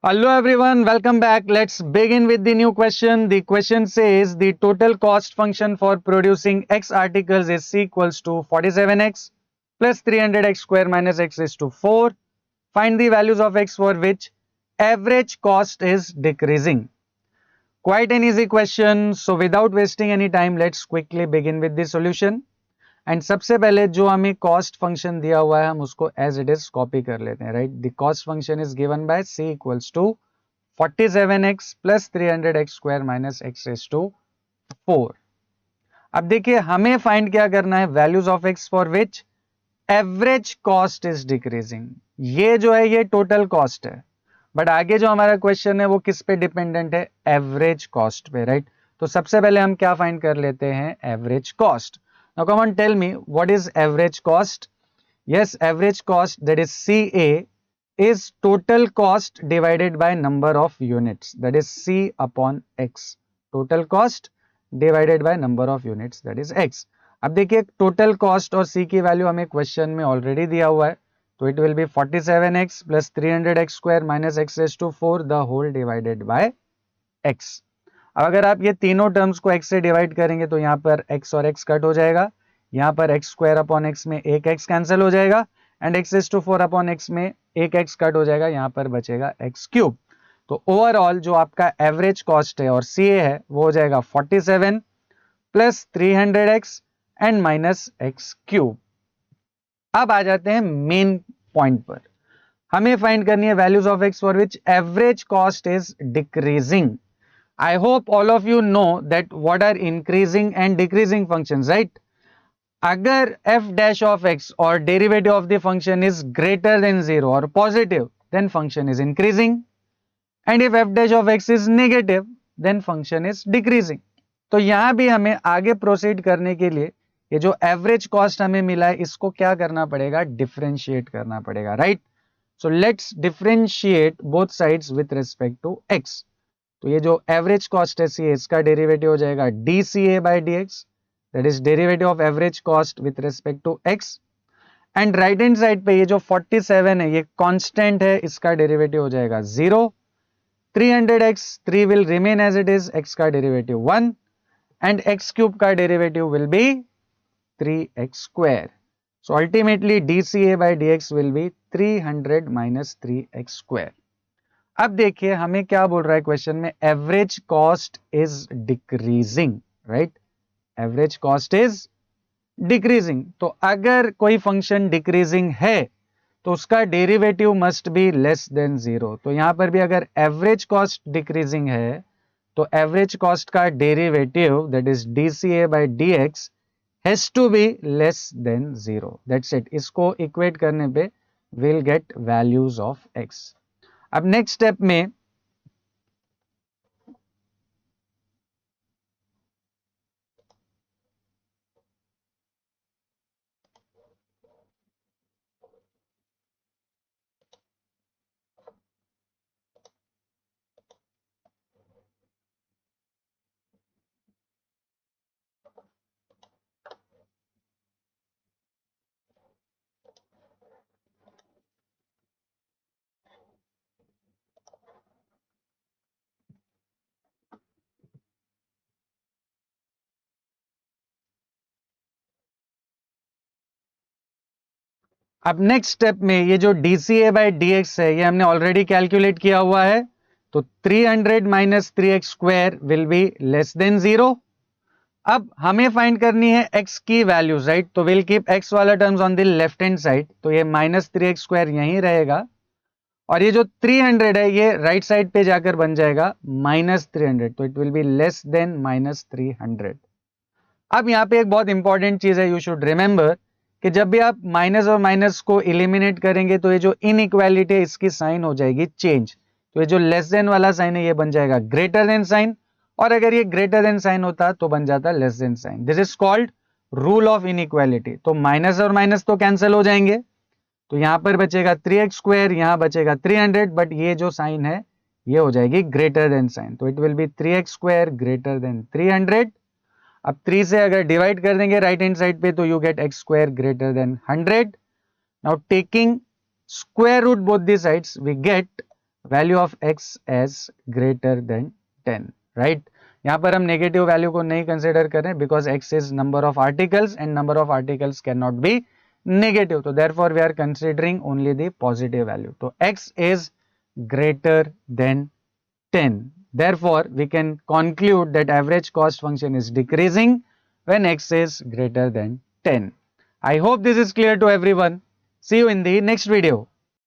Hello everyone, welcome back. Let's begin with the new question. The question says the total cost function for producing x articles is c equals to 47x plus 300x square minus x is to 4. Find the values of x for which average cost is decreasing. Quite an easy question. So without wasting any time, let's quickly begin with the solution. And सबसे पहले जो हमें cost function दिया हुआ है हम उसको as it is copy कर लेते हैं. Right, the cost function is given by c equals to 47x plus 300x square minus x raise to 4. अब देखिए हमें फाइंड क्या करना है, values of x for which average cost is decreasing. ये जो है ये टोटल कॉस्ट है, बट आगे जो हमारा क्वेश्चन है वो किस पे डिपेंडेंट है, एवरेज कॉस्ट पे. राइट, तो सबसे पहले हम क्या फाइंड कर लेते हैं, average cost. Now come on, tell me what is average cost? Yes, average cost, that is CA, is total cost divided by number of units, that is C upon X. Total cost divided by number of units, that is X. अब देखिए total cost और C की value हमें question में already दिया हुआ है, तो it will be 47x plus 300x square minus x raise to 4 the whole divided by x. अब अगर आप ये तीनों टर्म्स को x से डिवाइड करेंगे तो यहाँ पर x और x कट हो जाएगा, यहाँ पर x स्क्वायर अपॉन x में एक x कैंसिल हो जाएगा and x is to 4 upon x में एक x कट हो जाएगा, यहाँ पर बचेगा x क्यूब. तो ओवरऑल जो आपका एवरेज कॉस्ट है और CA है वो हो जाएगा 47 plus 300x and minus x cube. अब आ जाते हैं मेन पॉइंट पर. हमें फाइंड करनी है values of x for which average cost is decreasing. I hope all of you know that what are increasing and decreasing functions, right? अगर f dash of x or derivative of the function is greater than 0 or positive, then function is increasing, and if f dash of x is negative, then function is decreasing. तो यहां भी हमें आगे proceed करने के लिए ये जो एवरेज कॉस्ट हमें मिला है इसको क्या करना पड़ेगा, डिफरेंशिएट करना पड़ेगा. Right, so let's differentiate both sides with respect to x. तो ये जो एवरेज कॉस्ट है सी इसका डेरिवेटिव हो जाएगा D C A by D X, that is derivative of average cost with respect to X. And right hand side पे ये जो 47 है ये कांस्टेंट है, इसका डेरिवेटिव हो जाएगा 0. 300x 3 will remain as it is, x का डेरिवेटिव 1 एंड x क्यूब का derivative will be 3x square. So ultimately D C A by D X will be 300 minus 3x square. अब देखिए हमें क्या बोल रहा है क्वेश्चन में, average cost is decreasing. Right, average cost is decreasing. तो अगर कोई फंक्शन डिक्रीजिंग है तो उसका derivative must be less than 0. तो यहां पर भी अगर एवरेज कॉस्ट डिक्रीजिंग है तो एवरेज कॉस्ट का derivative that is D C A by D X has to be less than 0. That's it. इसको इक्वेट करने पे will get values of x. अब नेक्स्ट स्टेप में अब नेक्स्ट स्टेप में ये जो D C A by D X है ये हमने ऑलरेडी कैलकुलेट किया हुआ है. तो 300 minus 3x square will be less than 0. अब हमें फाइंड करनी है x की वैल्यूज. राइट, तो विल कीप x वाला terms on the left hand side, तो ये माइनस 3x स्क्वायर यहीं रहेगा और ये जो 300 है ये राइट साइड पे जाकर बन जाएगा माइनस 300, तो it will B less then minus 300. अब यहाँ पे एक बहुत इंपॉर्टेंट चीज है, यू शुड रिमेंबर कि जब भी आप माइनस और माइनस को इलिमिनेट करेंगे तो ये जो इनइक्वालिटी है इसकी साइन हो जाएगी चेंज. तो ये जो लेस देन वाला साइन है ये बन जाएगा ग्रेटर देन साइन, और अगर ये ग्रेटर देन साइन होता तो बन जाता less than sign. This is called rule of inequality. तो माइनस और माइनस तो कैंसिल हो जाएंगे, तो यहां पर बचेगा 3x स्क्वायर, यहां बचेगा 300, बट ये जो साइन है ये हो जाएगी ग्रेटर देन साइन, तो it will be 3x square greater then 300. अब 3 से अगर डिवाइड कर देंगे राइट हैंड साइड पे तो you get x square greater than 100. Now taking square root both the sides we get value of x as greater than 10, right. यहाँ पर हम नेगेटिव वैल्यू को नहीं कंसिडर करें because x is number of articles and number of articles can not be negative, so therefore we are considering only the positive value. So x is greater than 10, therefore we can conclude that average cost function is decreasing when x is greater than 10. I hope this is clear to everyone. See you in the next video.